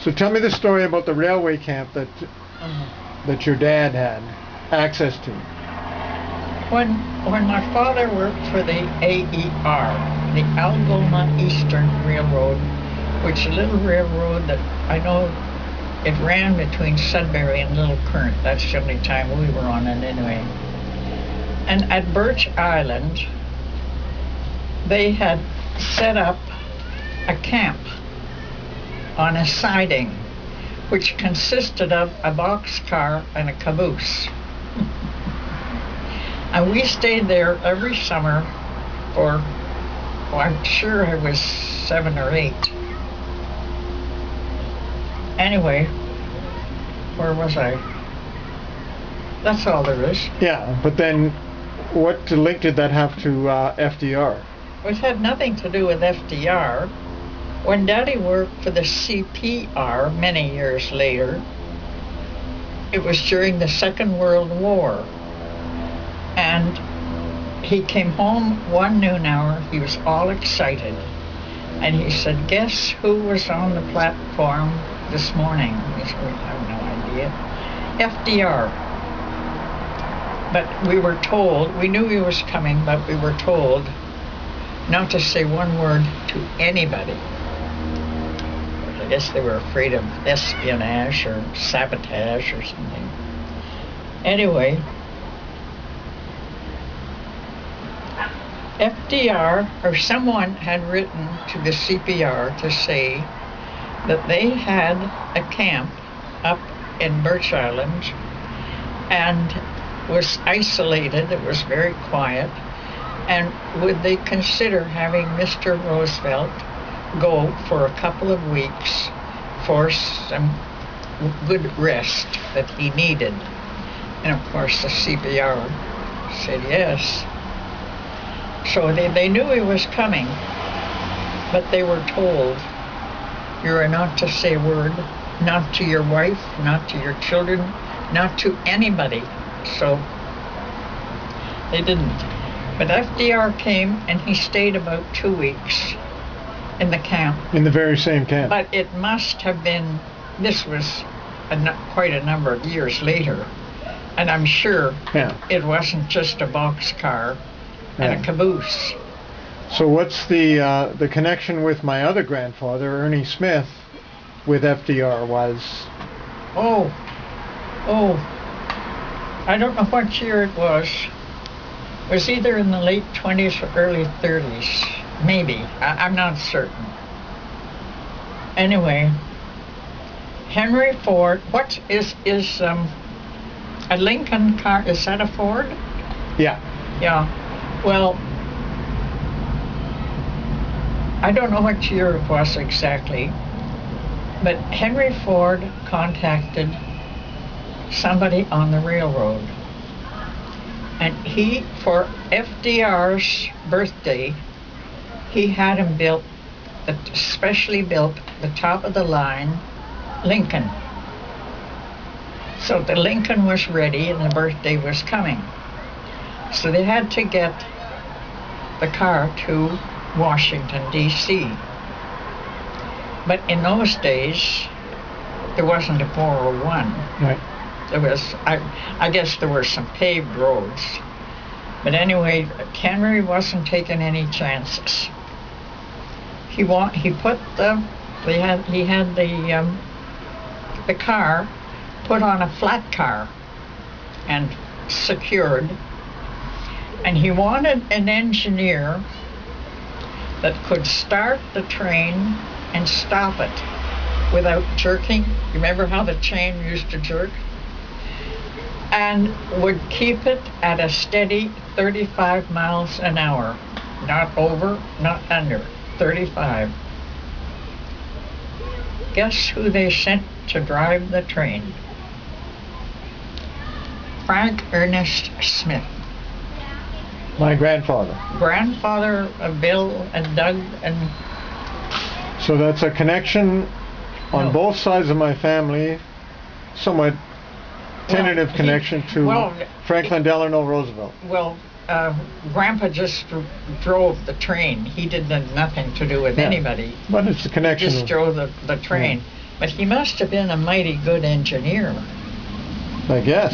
So tell me the story about the railway camp that that your dad had access to. When my father worked for the AER, the Algoma Eastern Railroad, which is a little railroad that I know it ran between Sudbury and Little Current. That's the only time we were on it anyway. And at Birch Island, they had set up a camp on a siding, which consisted of a boxcar and a caboose. And we stayed there every summer for, well, I'm sure I was 7 or 8. Anyway, where was I? That's all there is. Yeah, but then what link did that have to FDR? It had nothing to do with FDR. When Daddy worked for the CPR many years later, it was during the Second World War. And he came home one noon hour, he was all excited. And he said, "Guess who was on the platform this morning?" He said, "I have no idea." FDR. But we were told, we knew he was coming, but we were told not to say one word to anybody. I guess they were afraid of espionage or sabotage or something. Anyway, FDR or someone had written to the CPR to say that they had a camp up in Birch Island and was isolated. It was very quiet. And would they consider having Mr. Roosevelt go for a couple of weeks for some good rest that he needed? And of course the CPR said yes. So they knew he was coming, but they were told, "You are not to say a word, not to your wife, not to your children, not to anybody." So they didn't. But FDR came and he stayed about 2 weeks in the camp. In the very same camp. But it must have been, this was quite a number of years later, and I'm sure it wasn't just a boxcar and a caboose. So what's the connection with my other grandfather, Ernie Smith, with FDR was? Oh, I don't know what year it was. It was either in the late 20s or early 30s, maybe. I'm not certain. Anyway, Henry Ford. What is a Lincoln car? Is that a Ford? Yeah. Yeah. Well, I don't know what year it was exactly, but Henry Ford contacted somebody on the railroad, and he, for FDR's birthday, he had him built, specially built, the top of the line Lincoln. So the Lincoln was ready and the birthday was coming. So they had to get the car to Washington, D.C. But in those days, there wasn't a 401. Right. There was, I guess there were some paved roads. But anyway, Henry wasn't taking any chances. He put he had the car put on a flat car and secured. And he wanted an engineer that could start the train and stop it without jerking. You remember how the chain used to jerk? And would keep it at a steady 35 miles an hour. Not over, not under, 35. Guess who they sent to drive the train? Frank Ernest Smith. My grandfather. Grandfather of Bill and Doug and... So that's a connection on both sides of my family, somewhat tentative connection to Franklin Delano Roosevelt. Well, Grandpa just drove the train. He did nothing to do with anybody. But it's the connection. He just drove the train. But he must have been a mighty good engineer. I guess.